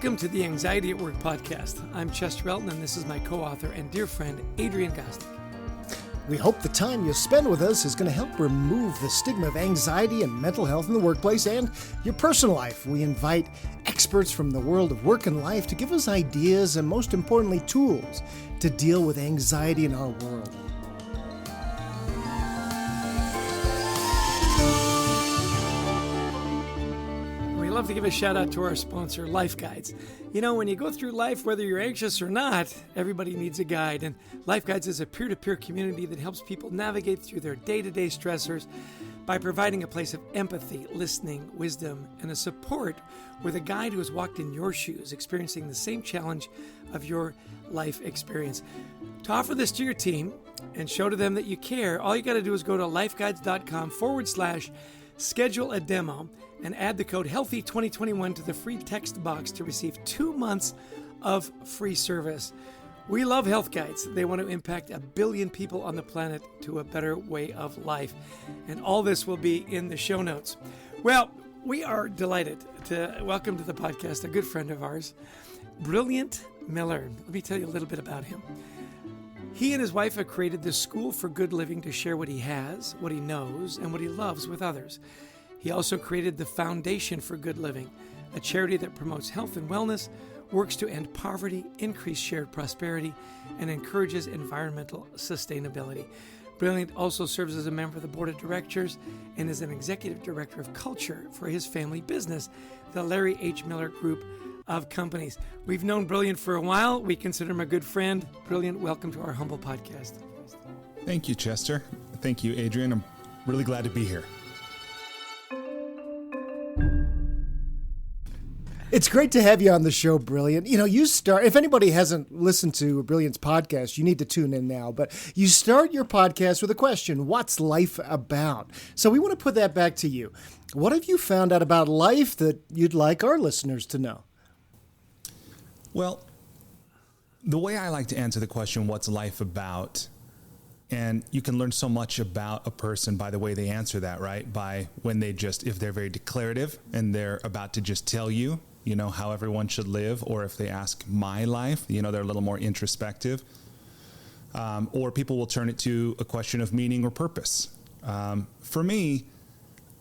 Welcome to the Anxiety at Work podcast. I'm Chester Elton, and this is my co-author and dear friend, Adrian Gostick. We hope the time you spend with us is going to help remove the stigma of anxiety and mental health in the workplace and your personal life. We invite experts from the world of work and life to give us ideas and, most importantly, tools to deal with anxiety in our world. I'd love to give a shout out to our sponsor, Life Guides. You know, when you go through life, whether you're anxious or not, everybody needs a guide. And Life Guides is a peer-to-peer community that helps people navigate through their day-to-day stressors by providing a place of empathy, listening, wisdom, and a support with a guide who has walked in your shoes, experiencing the same challenge of your life experience. To offer this to your team and show to them that you care, all you got to do is go to lifeguides.com/schedule a demo and add the code HEALTHY2021 to the free text box to receive 2 months of free service. We love Health Guides. They want to impact 1 billion people on the planet to a better way of life. And all this will be in the show notes. Well, we are delighted to welcome to the podcast a good friend of ours, Brilliant Miller. Let me tell you a little bit about him. He and his wife have created the School for Good Living to share what he has, what he knows, and what he loves with others. He also created the Foundation for Good Living, a charity that promotes health and wellness, works to end poverty, increase shared prosperity, and encourages environmental sustainability. Brilliant also serves as a member of the board of directors and is an executive director of culture for his family business, the Larry H. Miller Group of Companies. We've known Brilliant for a while. We consider him a good friend. Brilliant, welcome to our humble podcast. Thank you, Chester. Thank you, Adrian. I'm really glad to be here. It's great to have you on the show, Brilliant. You know, if anybody hasn't listened to Brilliant's podcast, you need to tune in now. But you start your podcast with a question: what's life about? So we want to put that back to you. What have you found out about life that you'd like our listeners to know? Well, the way I like to answer the question, what's life about? And you can learn so much about a person by the way they answer that, right? By when if they're very declarative and they're about to just tell you, how everyone should live, or if they ask my life, they're a little more introspective. Or people will turn it to a question of meaning or purpose. For me,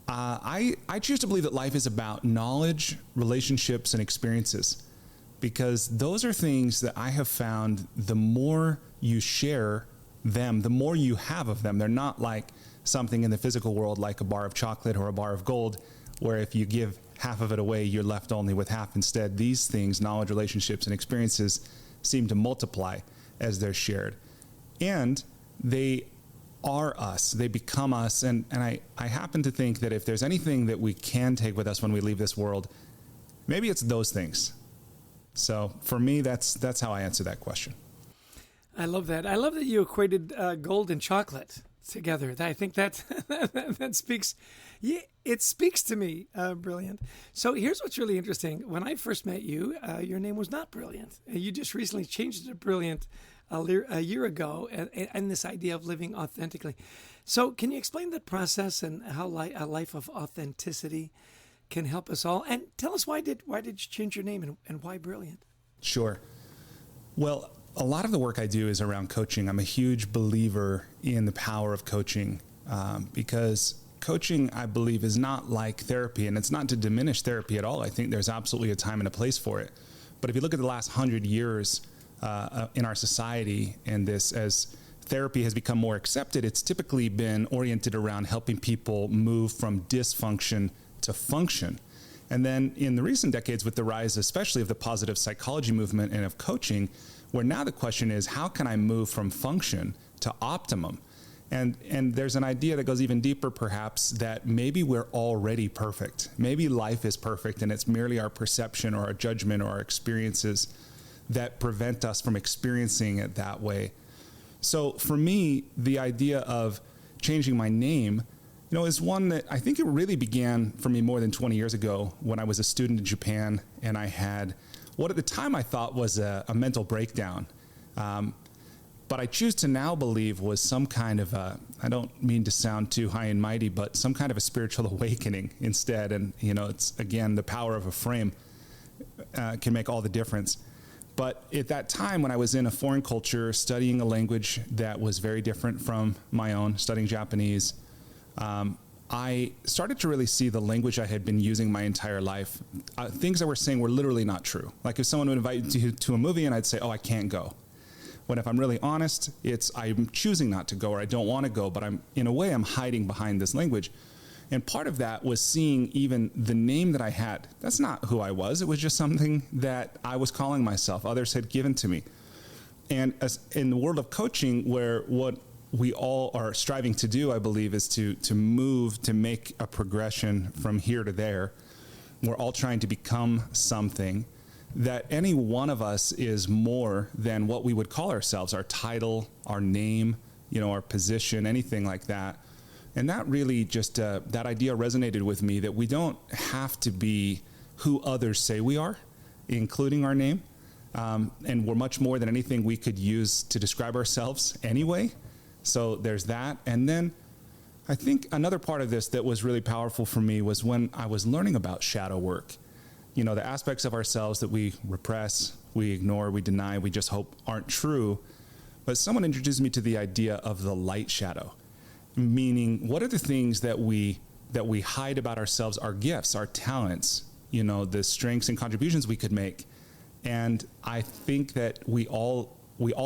I choose to believe that life is about knowledge, relationships, and experiences, because those are things that I have found the more you share them, the more you have of them. They're not like something in the physical world, like a bar of chocolate or a bar of gold, where if you give half of it away, you're left only with half. Instead, these things, knowledge, relationships, and experiences, seem to multiply as they're shared. And they are us. They become us. And I happen to think that if there's anything that we can take with us when we leave this world, maybe it's those things. So for me, that's how I answer that question. I love that. I love that you equated gold and chocolate together. I think that speaks. Yeah, it speaks to me, Brilliant. So here's what's really interesting. When I first met you, your name was not Brilliant. You just recently changed it to Brilliant a year ago, and this idea of living authentically. So can you explain that process and how a life of authenticity can help us all? And tell us why did you change your name and why Brilliant? Sure. Well, a lot of the work I do is around coaching. I'm a huge believer in the power of coaching because coaching, I believe, is not like therapy, and it's not to diminish therapy at all. I think there's absolutely a time and a place for it. But if you look at the last 100 years in our society, and this as therapy has become more accepted, it's typically been oriented around helping people move from dysfunction to function. And then in the recent decades, with the rise especially of the positive psychology movement and of coaching, where now the question is, how can I move from function to optimum? And there's an idea that goes even deeper, perhaps, that maybe we're already perfect. Maybe life is perfect, and it's merely our perception or our judgment or our experiences that prevent us from experiencing it that way. So for me, the idea of changing my name, is one that I think it really began for me more than 20 years ago when I was a student in Japan, and I had what at the time I thought was a mental breakdown. But I choose to now believe was some kind of I don't mean to sound too high and mighty, but some kind of a spiritual awakening instead. And, it's, again, the power of a frame. can make all the difference. But at that time, when I was in a foreign culture, studying a language that was very different from my own, studying Japanese, I started to really see the language I had been using my entire life. Things I were saying were literally not true. Like if someone would invite you to a movie and I'd say, oh, I can't go. When if I'm really honest, I'm choosing not to go or I don't want to go, but in a way, I'm hiding behind this language. And part of that was seeing even the name that I had. That's not who I was. It was just something that I was calling myself. Others had given to me. And as in the world of coaching, where what we all are striving to do, I believe, is to move, to make a progression from here to there. We're all trying to become something, that any one of us is more than what we would call ourselves, our title, our name, our position, anything like that. And that really just, that idea resonated with me, that we don't have to be who others say we are, including our name. And we're much more than anything we could use to describe ourselves anyway. So there's that. And then I think another part of this that was really powerful for me was when I was learning about shadow work. The aspects of ourselves that we repress, we ignore, we deny, we just hope aren't true. But someone introduced me to the idea of the light shadow. Meaning, what are the things that we hide about ourselves, our gifts, our talents, the strengths and contributions we could make. And I think that we all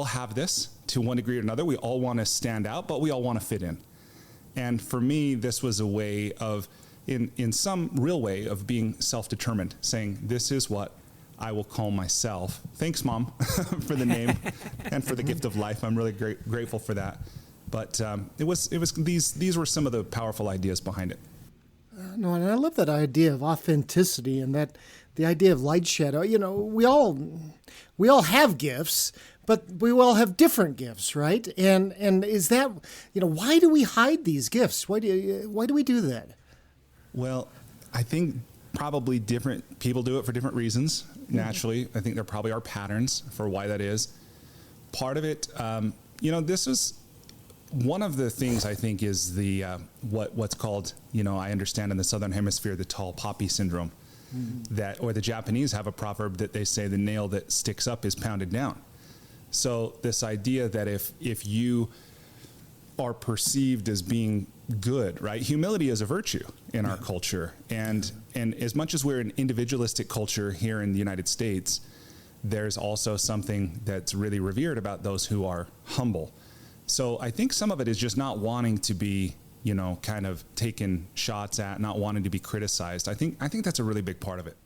have this to one degree or another. We all want to stand out, but we all want to fit in. And for me, this was a way of, in some real way, of being self-determined, saying, this is what I will call myself. Thanks, Mom, for the name and for the gift of life. I'm really grateful for that. But it was these were some of the powerful ideas behind it. No, and I love that idea of authenticity and that the idea of light shadow. We all have gifts, but we all have different gifts, right? And is that why do we hide these gifts? Why do we do that? Well, I think probably different people do it for different reasons. Naturally, I think there probably are patterns for why that is. Part of it, this is. One of the things I think is the what's called, I understand in the Southern Hemisphere, the tall poppy syndrome. Mm-hmm. Or the Japanese have a proverb that they say the nail that sticks up is pounded down. So this idea that if you are perceived as being good, right? Humility is a virtue in our culture. And as much as we're an individualistic culture here in the United States, there's also something that's really revered about those who are humble. So I think some of it is just not wanting to be, kind of taken shots at, not wanting to be criticized. I think that's a really big part of it.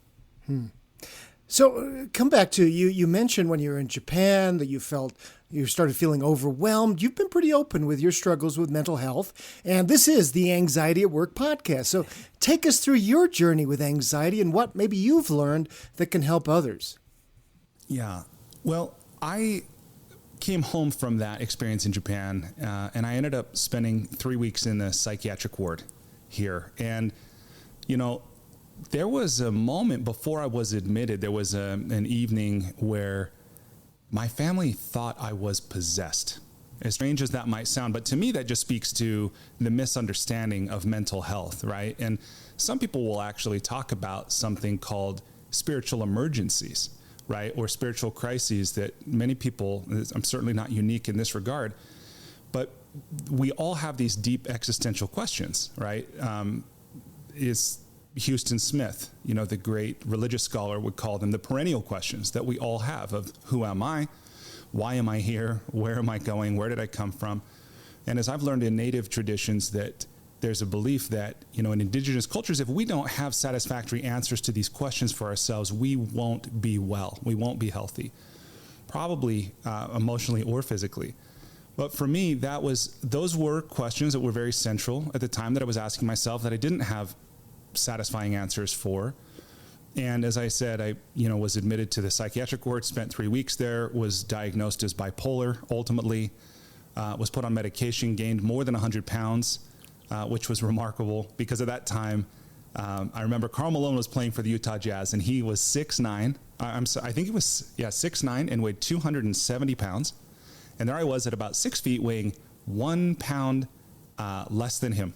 So come back to you. You mentioned when you were in Japan that you started feeling overwhelmed. You've been pretty open with your struggles with mental health, and this is the Anxiety at Work podcast. So take us through your journey with anxiety and what maybe you've learned that can help others. Yeah. Well, I came home from that experience in Japan, and I ended up spending 3 weeks in the psychiatric ward here. And, there was a moment before I was admitted, there was an evening where my family thought I was possessed. As strange as that might sound, but to me, that just speaks to the misunderstanding of mental health, right? And some people will actually talk about something called spiritual emergencies, right? Or spiritual crises that many people, I'm certainly not unique in this regard, but we all have these deep existential questions, right? Is Houston Smith, the great religious scholar, would call them the perennial questions that we all have of who am I? Why am I here? Where am I going? Where did I come from? And as I've learned in native traditions, that there's a belief that, in indigenous cultures, if we don't have satisfactory answers to these questions for ourselves, we won't be well. We won't be healthy, probably emotionally or physically. But for me, those were questions that were very central at the time that I was asking myself that I didn't have satisfying answers for. And as I said, I was admitted to the psychiatric ward, spent 3 weeks there, was diagnosed as bipolar, ultimately, was put on medication, gained more than 100 pounds, which was remarkable because at that time, I remember Karl Malone was playing for the Utah Jazz and he was 6'9". I think he was 6'9" and weighed 270 pounds. And there I was at about 6 feet weighing 1 pound less than him.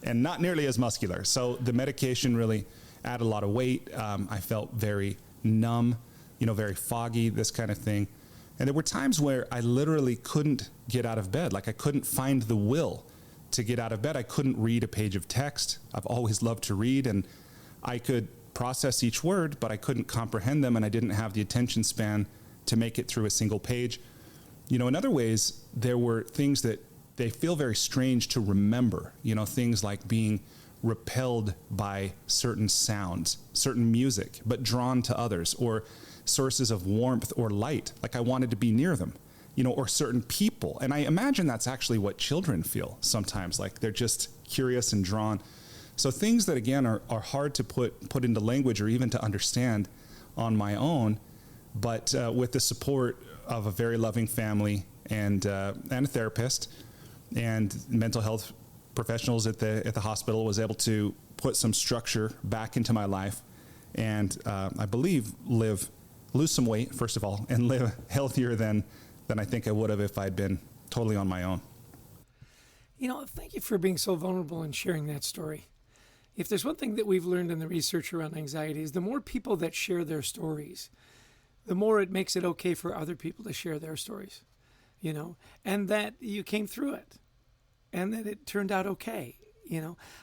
and not nearly as muscular. So the medication really added a lot of weight. I felt very numb, very foggy, this kind of thing. And there were times where I literally couldn't get out of bed. Like I couldn't find the will to get out of bed. I couldn't read a page of text. I've always loved to read, and I could process each word, but I couldn't comprehend them, and I didn't have the attention span to make it through a single page. In other ways, there were things that they feel very strange to remember, things like being repelled by certain sounds, certain music, but drawn to others, or sources of warmth or light, like I wanted to be near them, or certain people. And I imagine that's actually what children feel sometimes, like they're just curious and drawn. So things that, again, are hard to put into language or even to understand on my own, but with the support of a very loving family and a therapist and mental health professionals at the hospital, was able to put some structure back into my life, and I believe lose some weight, first of all, and live healthier than I think I would have if I'd been totally on my own. Thank you for being so vulnerable and sharing that story. If there's one thing that we've learned in the research around anxiety, is the more people that share their stories, the more it makes it okay for other people to share their stories, and that you came through it and that it turned out okay.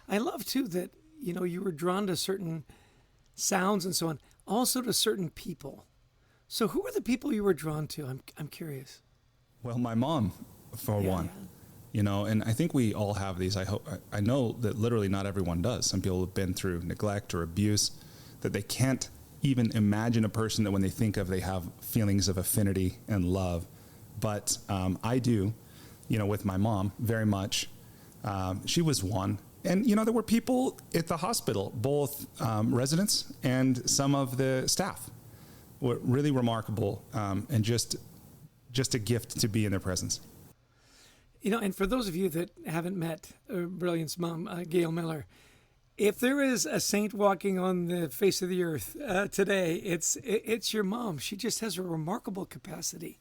I love too that, you were drawn to certain sounds and so on, also to certain people. So who were the people you were drawn to? I'm curious. Well, my mom, for one, and I think we all have these. I know that literally not everyone does. Some people have been through neglect or abuse, that they can't even imagine a person that when they think of, they have feelings of affinity and love. But I do, with my mom very much. She was one. And, there were people at the hospital, both residents and some of the staff, were really remarkable, and just a gift to be in their presence. And for those of you that haven't met Brilliant's mom, Gail Miller, if there is a saint walking on the face of the earth today, it's your mom. She just has a remarkable capacity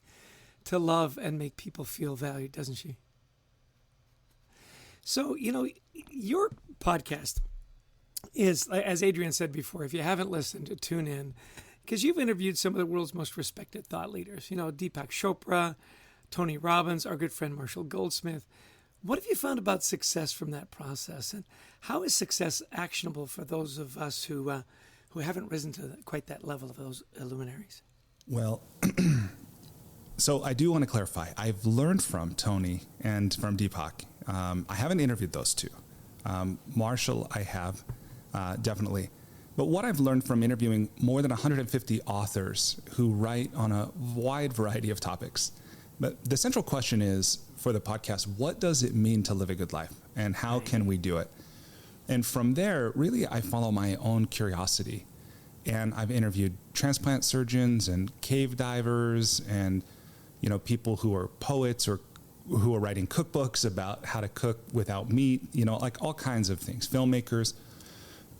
to love and make people feel valued, doesn't she? So, your podcast is, as Adrian said before, if you haven't listened, tune in, because you've interviewed some of the world's most respected thought leaders, Deepak Chopra, Tony Robbins, our good friend Marshall Goldsmith. What have you found about success from that process, and how is success actionable for those of us who haven't risen to quite that level of those luminaries? Well, so I do want to clarify. I've learned from Tony and from Deepak. I haven't interviewed those two. Marshall, I have, definitely. But what I've learned from interviewing more than 150 authors who write on a wide variety of topics. But the central question is, for the podcast, what does it mean to live a good life? And how can we do it? And from there, really, I follow my own curiosity. And I've interviewed transplant surgeons and cave divers and, people who are poets or who are writing cookbooks about how to cook without meat, like all kinds of things, filmmakers.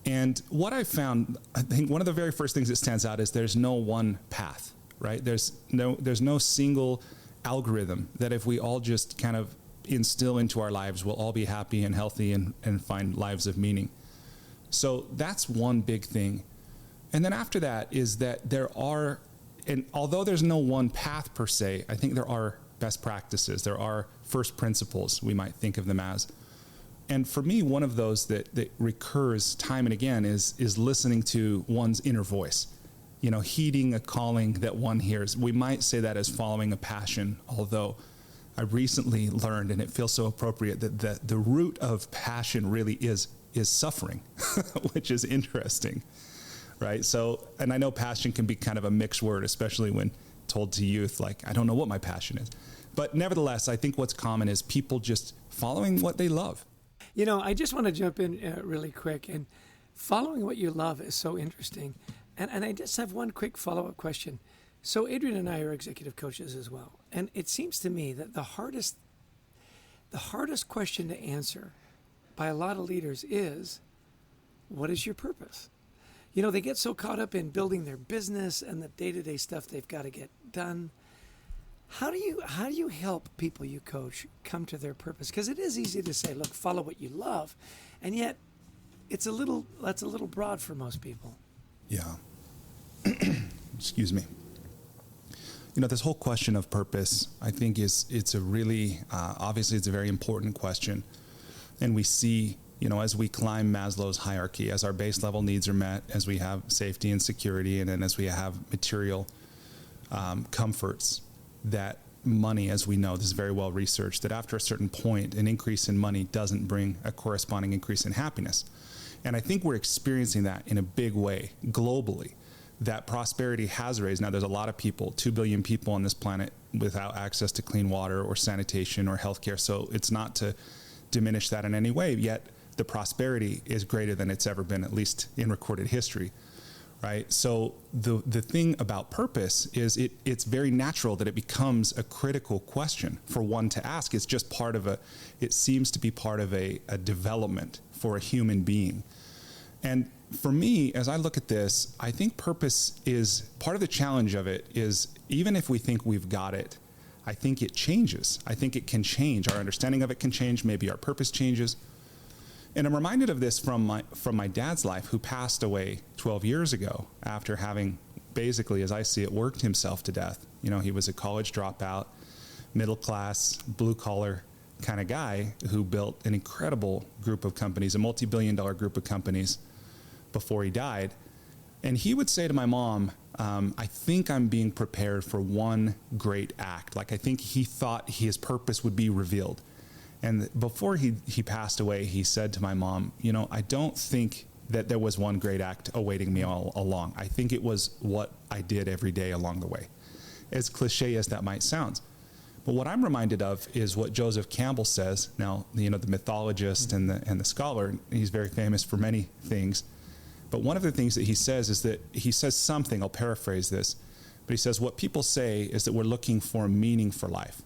And what I found, I think one of the very first things that stands out is there's no one path, right? There's no single algorithm that if we all just kind of instill into our lives, we'll all be happy and healthy and find lives of meaning. So that's one big thing. And then after that is that there are, and although there's no one path per se, I think there are best practices. There are first principles, we might think of them as. And for me, one of those that recurs time and again is listening to one's inner voice, heeding a calling that one hears. We might say that as following a passion, although I recently learned, and it feels so appropriate, that the root of passion really is suffering, which is interesting, right? So, and I know passion can be kind of a mixed word, especially when told to youth, like, I don't know what my passion is. But nevertheless, I think what's common is people just following what they love. I just want to jump in really quick, and following what you love is so interesting. And I just have one quick follow-up question. So Adrian and I are executive coaches as well. And it seems to me that the hardest question to answer by a lot of leaders is, what is your purpose? They get so caught up in building their business and the day-to-day stuff they've got to get done. How do you help people you coach come to their purpose? Because it is easy to say, look, follow what you love. And yet that's a little broad for most people. Yeah. excuse me. This whole question of purpose, I think it's a really, obviously it's a very important question. And we see, as we climb Maslow's hierarchy, as our base level needs are met, as we have safety and security, and then as we have material comforts, that money, as we know, this is very well researched, that after a certain point, an increase in money doesn't bring a corresponding increase in happiness. And I think we're experiencing that in a big way globally. That prosperity has raised. Now, there's a lot of people, 2 billion people on this planet without access to clean water or sanitation or healthcare. So it's not to diminish that in any way, yet the prosperity is greater than it's ever been, at least in recorded history, right? So the thing about purpose is it's very natural that it becomes a critical question for one to ask. It's just it seems to be part of a development for a human being. And for me, as I look at this, I think purpose is part of the challenge of it is, even if we think we've got it, I think it changes. I think it can change. Our understanding of it can change. Maybe our purpose changes. And I'm reminded of this from my dad's life, who passed away 12 years ago after having basically, as I see it, worked himself to death. He was a college dropout, middle class, blue collar kind of guy who built an incredible group of companies, a multi-billion-dollar group of companies, before he died. And he would say to my mom, I think I'm being prepared for one great act. Like, I think he thought his purpose would be revealed. And before he passed away, he said to my mom, I don't think that there was one great act awaiting me all along. I think it was what I did every day along the way, as cliche as that might sound. But what I'm reminded of is what Joseph Campbell says. Now, the mythologist and the scholar, he's very famous for many things. But one of the things that he says is that he says something, I'll paraphrase this, but he says, what people say is that we're looking for a meaning for life.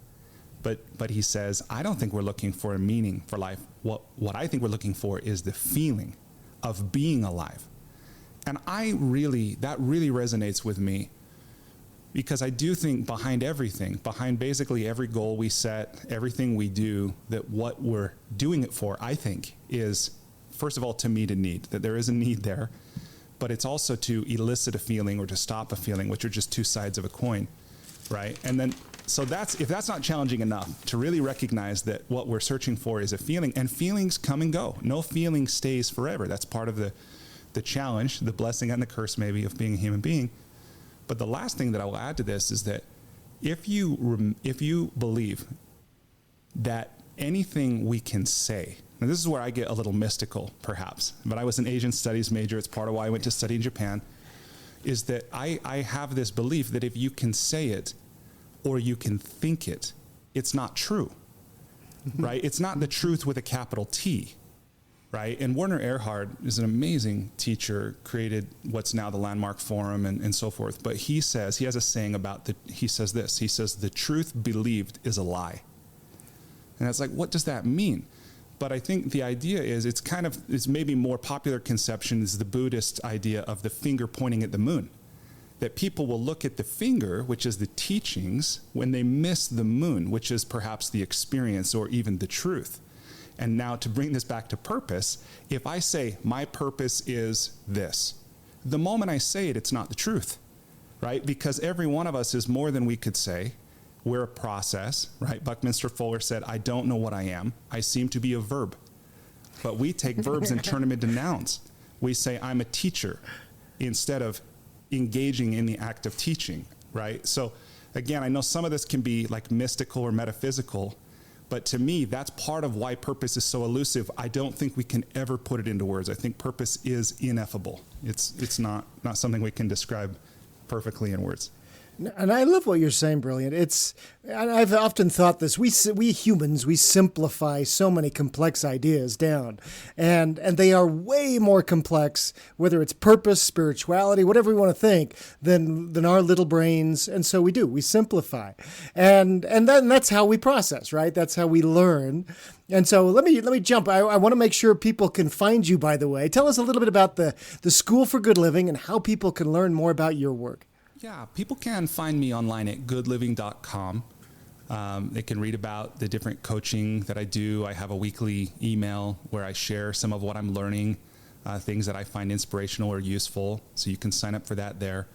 But he says, I don't think we're looking for a meaning for life. What I think we're looking for is the feeling of being alive. And that really resonates with me, because I do think behind everything, behind basically every goal we set, everything we do, that what we're doing it for, I think, is, first of all, to meet a need, that there is a need there, but it's also to elicit a feeling or to stop a feeling, which are just two sides of a coin, right? And then, so if that's not challenging enough, to really recognize that what we're searching for is a feeling, and feelings come and go. No feeling stays forever. That's part of the challenge, the blessing and the curse maybe of being a human being. But the last thing that I will add to this is that if you believe that anything we can say, now this is where I get a little mystical, perhaps, but I was an Asian studies major. It's part of why I went to study in Japan, is that I have this belief that if you can say it or you can think it, it's not true, right? It's not the truth with a capital T, right? And Werner Erhard is an amazing teacher, created what's now the Landmark Forum and so forth. But he has a saying he says the truth believed is a lie. And it's like, what does that mean? But I think the idea is it's maybe more popular conception is the Buddhist idea of the finger pointing at the moon. That people will look at the finger, which is the teachings, when they miss the moon, which is perhaps the experience or even the truth. And now to bring this back to purpose, if I say my purpose is this, the moment I say it, it's not the truth, right? Because every one of us is more than we could say. We're a process, right? Buckminster Fuller said, I don't know what I am. I seem to be a verb. But we take verbs and turn them into nouns. We say, I'm a teacher, instead of engaging in the act of teaching, right? So again, I know some of this can be like mystical or metaphysical, but to me, that's part of why purpose is so elusive. I don't think we can ever put it into words. I think purpose is ineffable. It's not something we can describe perfectly in words. And I love what you're saying, Brilliant. I've often thought this. We humans, we simplify so many complex ideas down, and they are way more complex, whether it's purpose, spirituality, whatever we want to think, than our little brains. And so we simplify, and then that's how we process, right? That's how we learn. And so let me jump. I want to make sure people can find you. By the way, tell us a little bit about the School for Good Living and how people can learn more about your work. Yeah, people can find me online at goodliving.com. They can read about the different coaching that I do. I have a weekly email where I share some of what I'm learning, things that I find inspirational or useful. So you can sign up for that there.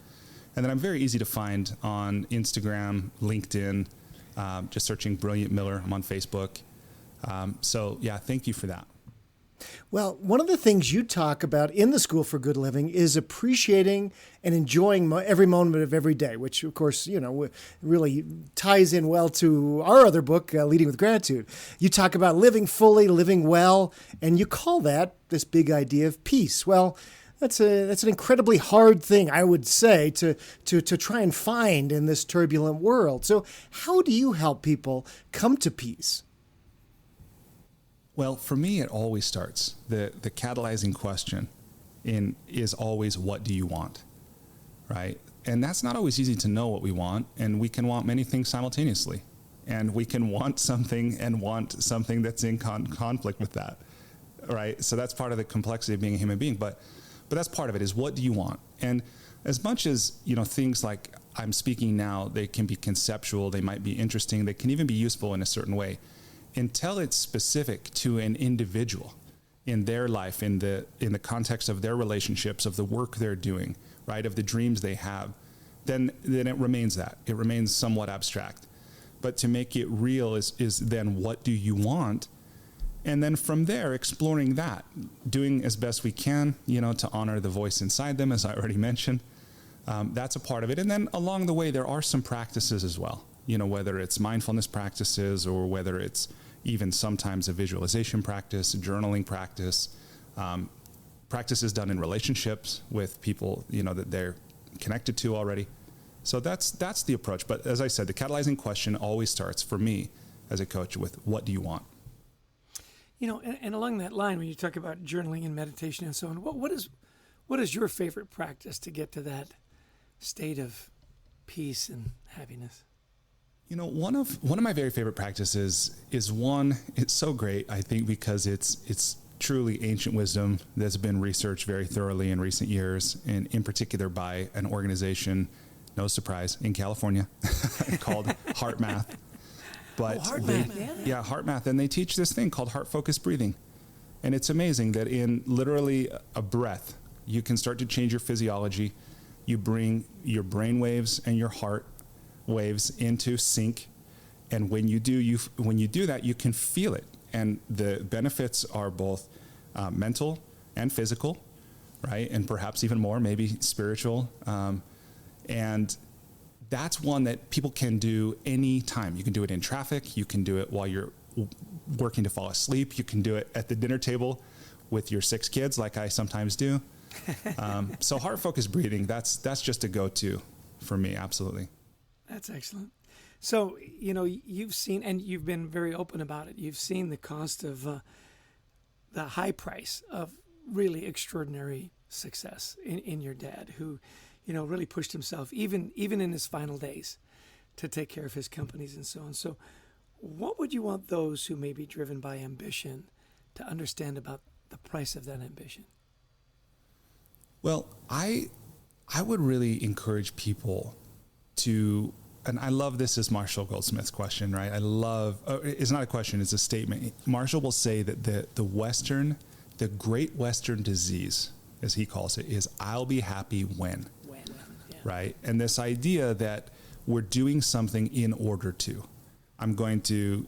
And then I'm very easy to find on Instagram, LinkedIn, just searching Brilliant Miller. I'm on Facebook. So yeah, thank you for that. Well, one of the things you talk about in the School for Good Living is appreciating and enjoying every moment of every day, which, of course, really ties in well to our other book, Leading with Gratitude. You talk about living fully, living well, and you call that this big idea of peace. Well, that's an incredibly hard thing, I would say, to try and find in this turbulent world. So how do you help people come to peace? Well, for me, it always starts. The catalyzing question is always, what do you want, right? And that's not always easy to know what we want, and we can want many things simultaneously. And we can want something and want something that's in conflict with that, right? So that's part of the complexity of being a human being. But that's part of it, is what do you want? And as much as, things like I'm speaking now, they can be conceptual, they might be interesting, they can even be useful in a certain way. Until it's specific to an individual in their life, in the context of their relationships, of the work they're doing, right, of the dreams they have, then it remains that. It remains somewhat abstract. But to make it real is then, what do you want? And then from there, exploring that, doing as best we can, to honor the voice inside them, as I already mentioned. That's a part of it. And then along the way, there are some practices as well, whether it's mindfulness practices or whether it's even sometimes a visualization practice, a journaling practice, practices done in relationships with people, that they're connected to already. So that's the approach. But as I said, the catalyzing question always starts for me as a coach with, what do you want? And along that line, when you talk about journaling and meditation and so on, what is your favorite practice to get to that state of peace and happiness? One of my very favorite practices is one. It's so great, I think, because it's truly ancient wisdom that's been researched very thoroughly in recent years, and in particular by an organization, no surprise, in California, called Heart Math. But Heart Math, yeah, Heart Math, and they teach this thing called heart-focused breathing, and it's amazing that in literally a breath, you can start to change your physiology. You bring your brain waves and your heart waves into sync, and when you do that, you can feel it, and the benefits are both mental and physical, right, and perhaps even more, maybe spiritual, and that's one that people can do anytime. You can do it in traffic, you can do it while you're working to fall asleep, you can do it at the dinner table with your 6 kids, like I sometimes do. So heart-focused breathing, that's just a go-to for me, absolutely. That's excellent. So, you've seen, and you've been very open about it, you've seen the cost of the high price of really extraordinary success in your dad, who, really pushed himself, even in his final days, to take care of his companies and so on. So what would you want those who may be driven by ambition to understand about the price of that ambition? Well, I would really encourage people to, and I love this is Marshall Goldsmith's question, right? It's not a question, it's a statement. Marshall will say that the great Western disease, as he calls it, is I'll be happy when. Yeah. Right? And this idea that we're doing something in order to. I'm going to,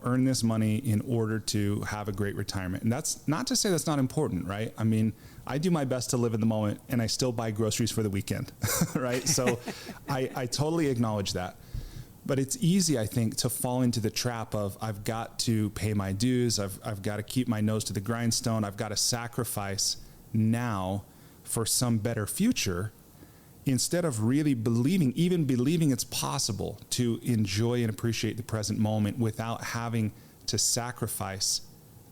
earn this money in order to have a great retirement. And that's not to say that's not important, right? I mean, I do my best to live in the moment, and I still buy groceries for the weekend, right? So I totally acknowledge that. But it's easy, I think, to fall into the trap of I've got to pay my dues, I've got to keep my nose to the grindstone, I've got to sacrifice now for some better future, instead of really believing it's possible to enjoy and appreciate the present moment without having to sacrifice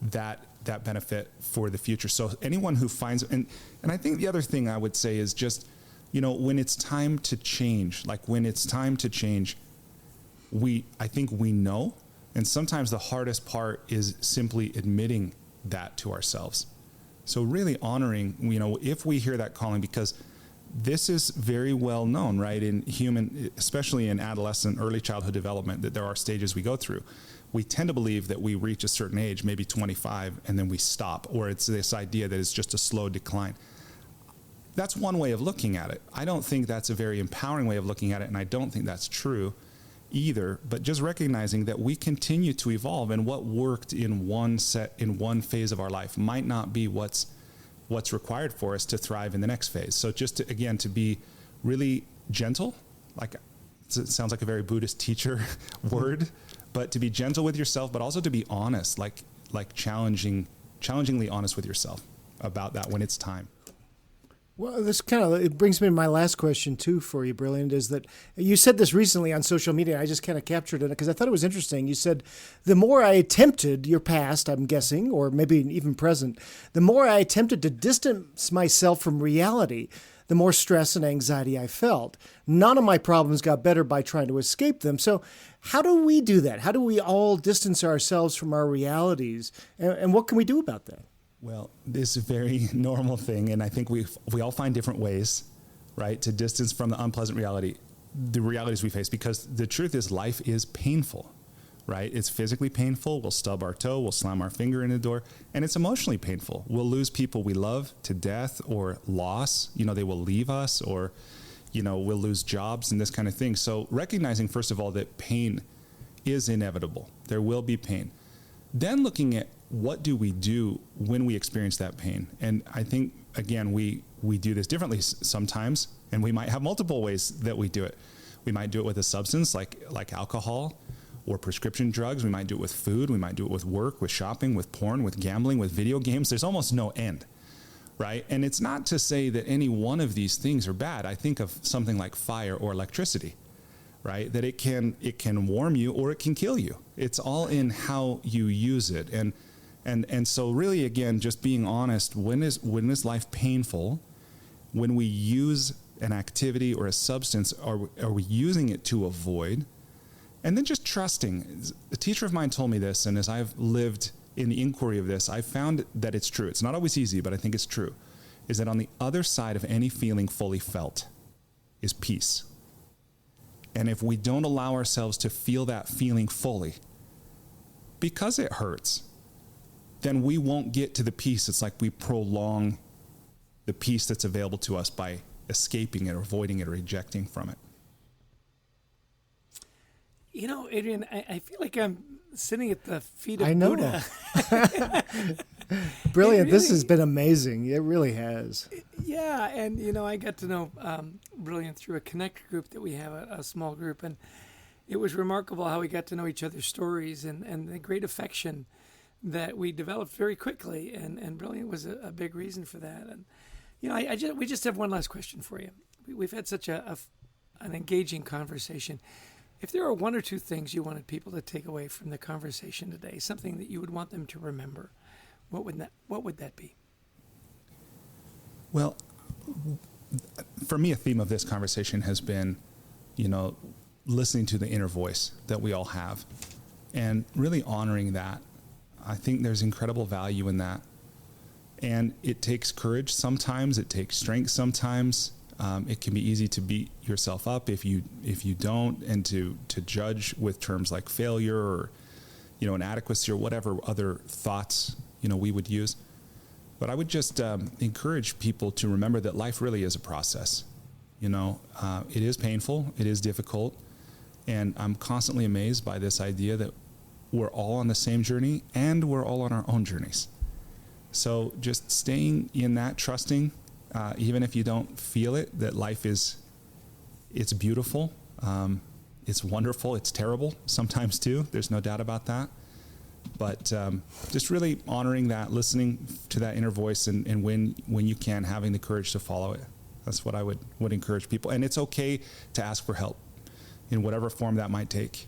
that benefit for the future. So anyone who finds, and I think the other thing I would say is just, when it's time to change, I think we know, and sometimes the hardest part is simply admitting that to ourselves. So really honoring, if we hear that calling, because this is very well known, right, in human, especially in adolescent, early childhood development, that there are stages we go through. We tend to believe that we reach a certain age, maybe 25, and then we stop, or it's this idea that it's just a slow decline. that's one way of looking at it. I don't think that's a very empowering way of looking at it, and I don't think that's true either. But just recognizing that we continue to evolve, and what worked in one phase of our life might not be what's required for us to thrive in the next phase. So just to be really gentle, like it sounds like a very Buddhist teacher word, but to be gentle with yourself, but also to be honest, like challengingly honest with yourself about that when it's time. Well, it brings me to my last question too for you, Brilliant, is that you said this recently on social media. I just kind of captured it because I thought it was interesting. You said, the more I attempted, your past, I'm guessing, or maybe even present, the more I attempted to distance myself from reality, the more stress and anxiety I felt. None of my problems got better by trying to escape them. So how do we do that? How do we all distance ourselves from our realities? And what can we do about that? Well, this is a very normal thing, and I think we all find different ways, right, to distance from the unpleasant the realities we face, because the truth is life is painful, right? It's physically painful. We'll stub our toe, we'll slam our finger in the door, and it's emotionally painful. We'll lose people we love to death or loss. They will leave us, or, we'll lose jobs and this kind of thing. So recognizing, first of all, that pain is inevitable. There will be pain. Then looking at what do we do when we experience that pain? And I think, again, we do this differently sometimes, and we might have multiple ways that we do it. We might do it with a substance like alcohol or prescription drugs. We might do it with food. We might do it with work, with shopping, with porn, with gambling, with video games. There's almost no end, right? And it's not to say that any one of these things are bad. I think of something like fire or electricity, right? That it can warm you or it can kill you. It's all in how you use it. And so really, again, just being honest, when is life painful? When we use an activity or a substance, are we using it to avoid? And then just trusting. A teacher of mine told me this, and as I've lived in the inquiry of this, I've found that it's true. It's not always easy, but I think it's true, is that on the other side of any feeling fully felt is peace. And if we don't allow ourselves to feel that feeling fully, because it hurts, then we won't get to the peace. It's like we prolong the peace that's available to us by escaping it or avoiding it or rejecting from it. Adrian, I feel like I'm sitting at the feet of I know. Buddha. Brilliant. This has been amazing. It really has. Yeah, and I got to know Brilliant through a connect group that we have, a small group, and it was remarkable how we got to know each other's stories and the great affection that we developed very quickly, and Brilliant was a big reason for that. And we just have one last question for you. We've had such an engaging conversation. If there are one or two things you wanted people to take away from the conversation today, something that you would want them to remember, what would that be? Well, for me, a theme of this conversation has been, listening to the inner voice that we all have and really honoring that. I think there's incredible value in that. And it takes courage sometimes, it takes strength sometimes. It can be easy to beat yourself up if you don't, and to judge with terms like failure or inadequacy or whatever other thoughts we would use. But I would just encourage people to remember that life really is a process. It is painful, it is difficult, and I'm constantly amazed by this idea that we're all on the same journey and we're all on our own journeys. So just staying in that, trusting, even if you don't feel it, that life it's beautiful, it's wonderful, it's terrible sometimes too. There's no doubt about that. But just really honoring that, listening to that inner voice, and when you can, having the courage to follow it. That's what I would encourage people. And it's okay to ask for help in whatever form that might take.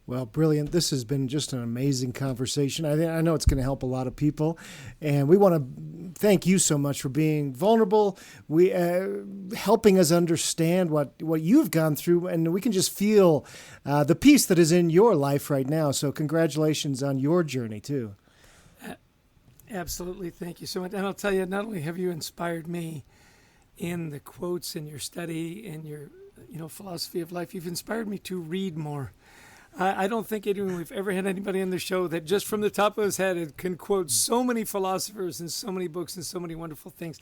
Well, Brilliant. This has been just an amazing conversation. I know it's going to help a lot of people. And we want to thank you so much for being vulnerable, helping us understand what you've gone through. And we can just feel the peace that is in your life right now. So congratulations on your journey, too. Absolutely. Thank you so much. And I'll tell you, not only have you inspired me in the quotes in your study and your philosophy of life, you've inspired me to read more. I don't think, Adrian, we've ever had anybody on the show that just from the top of his head can quote so many philosophers and so many books and so many wonderful things.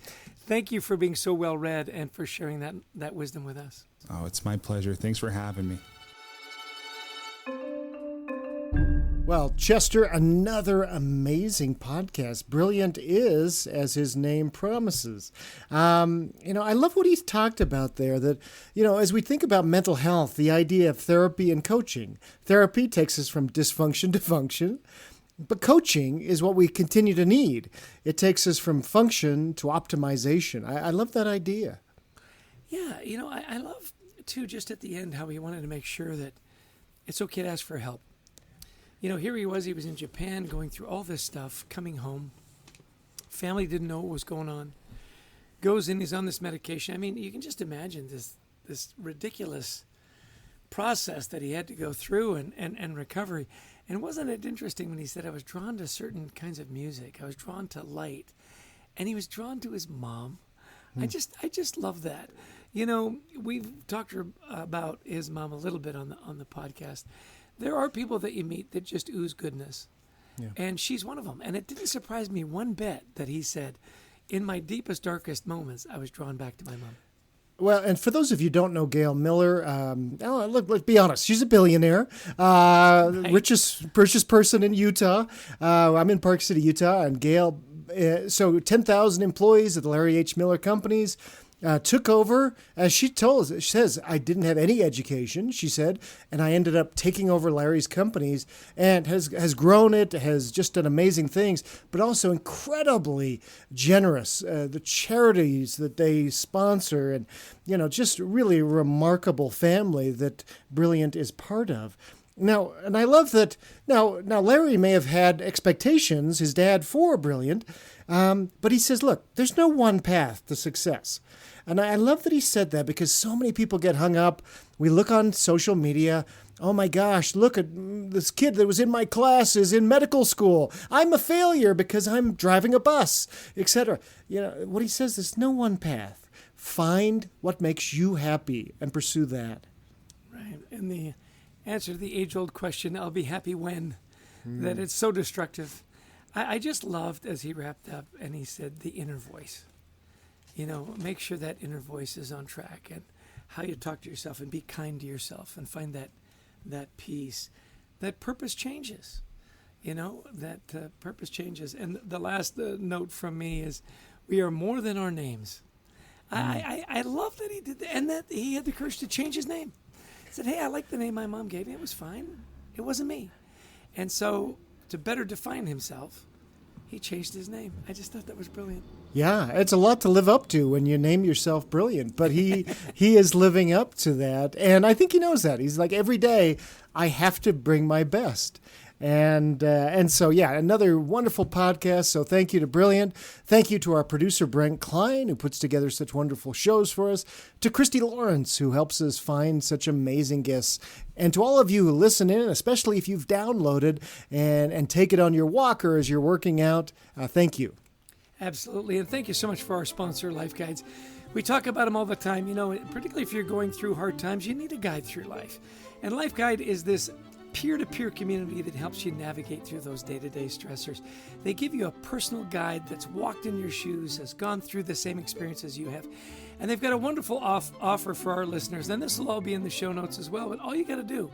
Thank you for being so well read and for sharing that wisdom with us. Oh, it's my pleasure. Thanks for having me. Well, Chester, another amazing podcast. Brilliant is, as his name promises. I love what he's talked about there, that, as we think about mental health, the idea of therapy and coaching. Therapy takes us from dysfunction to function, but coaching is what we continue to need. It takes us from function to optimization. I love that idea. Yeah, I love, too, just at the end, how he wanted to make sure that it's okay to ask for help. Here he was in Japan going through all this stuff, coming home. Family didn't know what was going on. Goes in, he's on this medication. I mean, you can just imagine this ridiculous process that he had to go through and recovery. And wasn't it interesting when he said, I was drawn to certain kinds of music. I was drawn to light. And he was drawn to his mom. I just love that. We've talked about his mom a little bit on the podcast. There are people that you meet that just ooze goodness. Yeah. And she's one of them. And it didn't surprise me one bit that he said, in my deepest, darkest moments, I was drawn back to my mom. Well, and for those of you who don't know Gail Miller, let's be honest, she's a billionaire, richest person in Utah. I'm in Park City, Utah, and Gail, so 10,000 employees at the Larry H. Miller Companies. Took over, as she says, I didn't have any education, she said, and I ended up taking over Larry's companies and has grown it, has just done amazing things, but also incredibly generous. The charities that they sponsor and, just really remarkable family that Brilliant is part of. Now, and I love that, now Larry may have had expectations, his dad, for Brilliant, but he says, look, there's no one path to success. And I love that he said that because so many people get hung up. We look on social media. Oh my gosh, look at this kid that was in my class is in medical school. I'm a failure because I'm driving a bus, etc. What he says is no one path. Find what makes you happy and pursue that. Right. And the answer to the age-old question, I'll be happy when, that it's so destructive. I just loved as he wrapped up and he said the inner voice. Make sure that inner voice is on track and how you talk to yourself and be kind to yourself and find that peace. That purpose changes, purpose changes. And the last note from me is we are more than our names. I love that he did that and that he had the courage to change his name. He said, hey, I like the name my mom gave me. It was fine. It wasn't me. And so to better define himself, he changed his name. I just thought that was brilliant. Yeah, it's a lot to live up to when you name yourself Brilliant, but he is living up to that. And I think he knows that. He's like, every day I have to bring my best. And so, yeah, another wonderful podcast. So thank you to Brilliant. Thank you to our producer, Brent Klein, who puts together such wonderful shows for us. To Christy Lawrence, who helps us find such amazing guests. And to all of you who listen in, especially if you've downloaded and take it on your walker as you're working out, thank you. Absolutely. And thank you so much for our sponsor, Life Guides. We talk about them all the time. Particularly if you're going through hard times, you need a guide through life. And Life Guide is this peer-to-peer community that helps you navigate through those day-to-day stressors. They give you a personal guide that's walked in your shoes, has gone through the same experiences you have. And they've got a wonderful offer for our listeners. And this will all be in the show notes as well. But all you got to do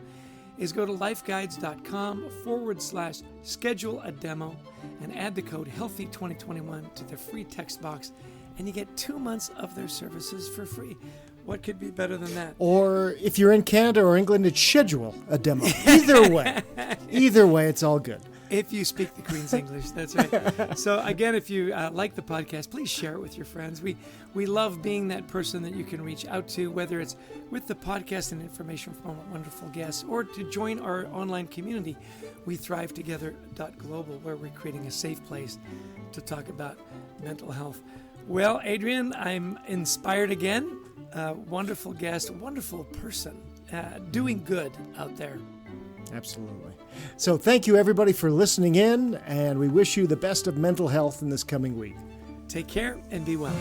is go to lifeguides.com/schedule a demo and add the code HEALTHY2021 to the free text box. And you get 2 months of their services for free. What could be better than that? Or if you're in Canada or England, it's schedule a demo. Either way, it's all good. If you speak the Queen's English, that's right. So again, if you like the podcast, please share it with your friends. We love being that person that you can reach out to, whether it's with the podcast and information from wonderful guests, or to join our online community, WeThriveTogether.global, where we're creating a safe place to talk about mental health. Well, Adrian, I'm inspired again. Wonderful guest, wonderful person, doing good out there. Absolutely. So thank you, everybody, for listening in, and we wish you the best of mental health in this coming week. Take care and be well.